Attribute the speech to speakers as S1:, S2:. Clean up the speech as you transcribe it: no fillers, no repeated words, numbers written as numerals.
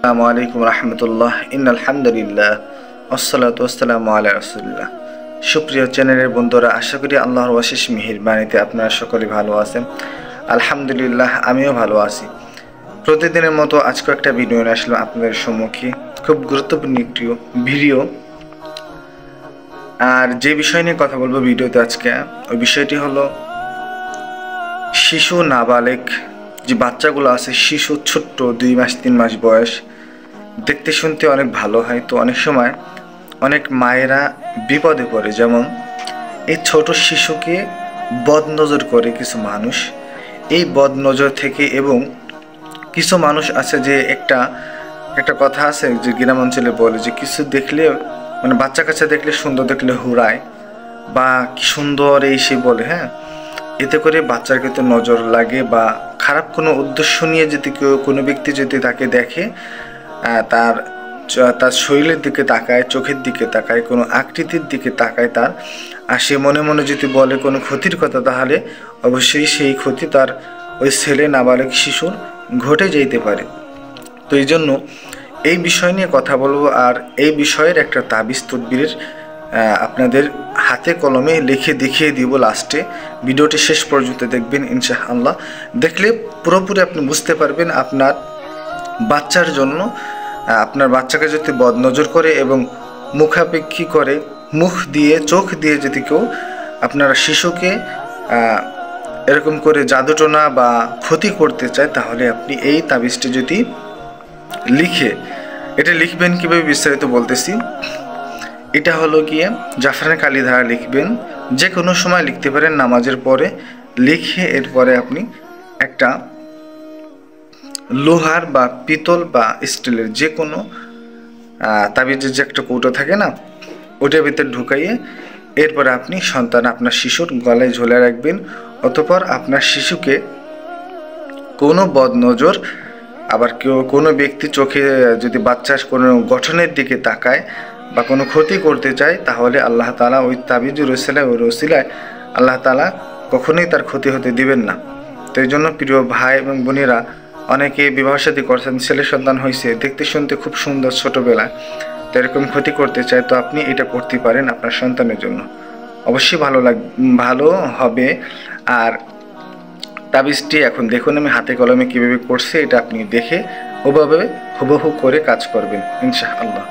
S1: আসসালামু আলাইকুম রহমতুল্লাহ। আলহামদুলিল্লাহ ওয়াসসালাতু ওয়াসসালামু আলা রাসূলিল্লাহ। সুপ্রিয় চ্যানেলের বন্ধুরা, আশা করি আল্লাহর অশেষ মেহেরবানিতে আপনারা সকলে ভালো আছেন। আলহামদুলিল্লাহ, আমিও ভালো আছি। প্রতিদিনের মতো আজকে একটা ভিডিও নিয়ে আসলাম আপনাদের সম্মুখে। খুব গুরুত্বপূর্ণ একটি ভিডিও। আর যে বিষয় নিয়ে কথা বলবো ভিডিওতে আজকে, ওই বিষয়টি হলো শিশু নাবালেগ যে বাচ্চাগুলো আছে, শিশু ছোট্ট 2 মাস 3 মাস বয়স, দেখতে শুনতে অনেক ভালো হয়। তো অনেক সময় অনেক মায়েরা বিপদে পড়ে, যেমন এই ছোট শিশুকে বদনজর করে কিছু মানুষ। এই বদনজর থেকে, এবং কিছু মানুষ আছে যে একটা কথা আছে যে গ্রাম অঞ্চলে বলে যে কিছু দেখলে, মানে বাচ্চা কাচ্চা দেখলে সুন্দর দেখলে হুড়ায় বা কি সুন্দর এই সে বলে, হ্যাঁ, এতে করে বাচ্চার কিন্তু নজর লাগে বা খারাপ কোনো উদ্দেশ্য নিয়ে যদি কোনো ব্যক্তি যদি তাকে দেখে, তার শরীরের দিকে তাকায়, চোখের দিকে তাকায়, কোনো আকৃতির দিকে তাকায় তার, আর সে মনে মনে যদি বলে কোনো ক্ষতির কথা, তাহলে অবশ্যই সেই ক্ষতি তার ওই ছেলে নাবালক শিশুর ঘটে যেতে পারে। তো এই জন্য এই বিষয় নিয়ে কথা বলবো, আর এই বিষয়ের একটা তাবিজ তদবিরের আপনাদের হাতে কলমে লিখে দেখিয়ে দিব লাস্টে। ভিডিওটি শেষ পর্যন্ত দেখবেন ইনশাআল্লাহ। দেখলে পুরোপুরি আপনি বুঝতে পারবেন আপনার বাচ্চার জন্য, আপনার বাচ্চাকে যদি বদনজর করে এবং মুখাপেক্ষী করে, মুখ দিয়ে চোখ দিয়ে যদি কেউ আপনার শিশুকে এরকম করে জাদুটোনা বা ক্ষতি করতে চায়, তাহলে আপনি এই তাবিজটি যদি লিখে, এটা লিখবেন কীভাবে বিস্তারিত বলতেছি। এটা হলো গিয়ে জাফরান কালি ধারা লিখবেন, যে কোনো সময় লিখতে পারেন নামাজের পরে। লিখে এরপরে আপনি একটা লোহার বা পিতল বা স্টিলের যে কোনো তাবিজের যে একটা কৌটো থাকে না, ওটার ভিতরে ঢুকাইয়ে এরপরে আপনি আপনার শিশুর গলায় ঝুলে রাখবেন। অতঃপর আপনার শিশুকে কোনো বদনজর, আবার কোনো ব্যক্তি চোখে যদি বাচ্চার কোনো গঠনের দিকে তাকায় বা কোনো ক্ষতি করতে চায়, তাহলে আল্লাহ তাআলা ওই তাবিজুর রসিলায় আল্লাহ তাআলা কখনোই তার ক্ষতি হতে দিবেন না। তো এই জন্য প্রিয় ভাই এবং বোনেরা, অনেকে বিবাহ শাদী করছেন, ছেলে সন্তান হয়েছে, দেখতে শুনতে খুব সুন্দর ছোটোবেলায়, তো এরকম ক্ষতি করতে চায়, তো আপনি এটা করতে পারেন আপনার সন্তানের জন্য। অবশ্যই ভালো হবে। আর তাবিজটি এখন দেখুন আমি হাতে কলমে কীভাবে করছি, এটা আপনি দেখে ওভাবে হুবহু করে কাজ করবেন ইনশাআল্লাহ।